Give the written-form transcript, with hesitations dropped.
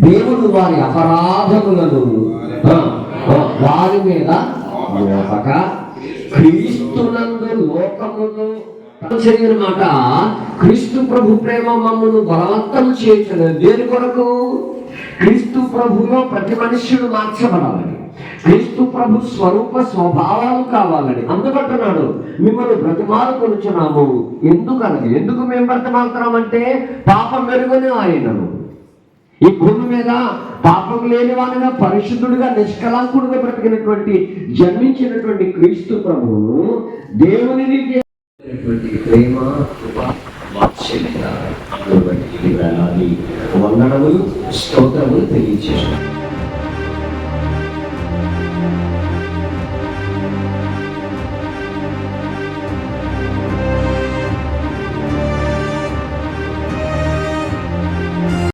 దేవుడు వారి అపరాధములను వారి మీద మోపక క్రీస్తునందు లోకమును మాట. క్రీస్తు ప్రభు ప్రేమ మమ్మను బలవంతం చేయటం దేని కొరకు? క్రీస్తు ప్రభులో ప్రతి మనుష్యుడు మార్చబడాలని, క్రీస్తు ప్రభు స్వరూప స్వభావాలు కావాలని. అందుకంటున్నాడు, మిమ్మల్ని బ్రతిమాలుకొనుచున్నాము. ఎందుకు మేము బ్రతిమాలుతున్నామంటే పాపం మెరుగునే ఆయనను ఈ భూమి మీద పాపం లేని వాడిగా పరిశుద్ధుడిగా నిష్కలంకుడుగా బ్రతికినటువంటి జన్మించినటువంటి క్రీస్తు ప్రభువును దేవుని ప్రేమ వాత్సల్యత వందనములు స్తోత్రములు తెలియజేస్తాం.